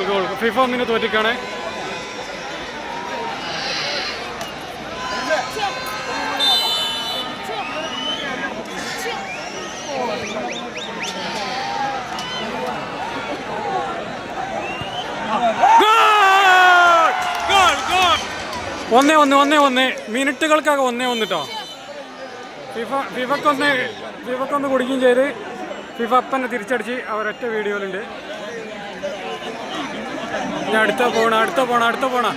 Goal FIFA 1 തോറ്റിക്കാണ്. ഒന്നേ മിനിറ്റുകൾക്കാകെ 1-1 കേട്ടോ. ഫിഫക്കൊന്ന് കുടിക്കുകയും ചെയ്ത് ഫിഫ അപ്പന്നെ തിരിച്ചടിച്ച് അവരൊറ്റ വീഡിയോയിലുണ്ട്. ഞാൻ അടുത്ത പോണ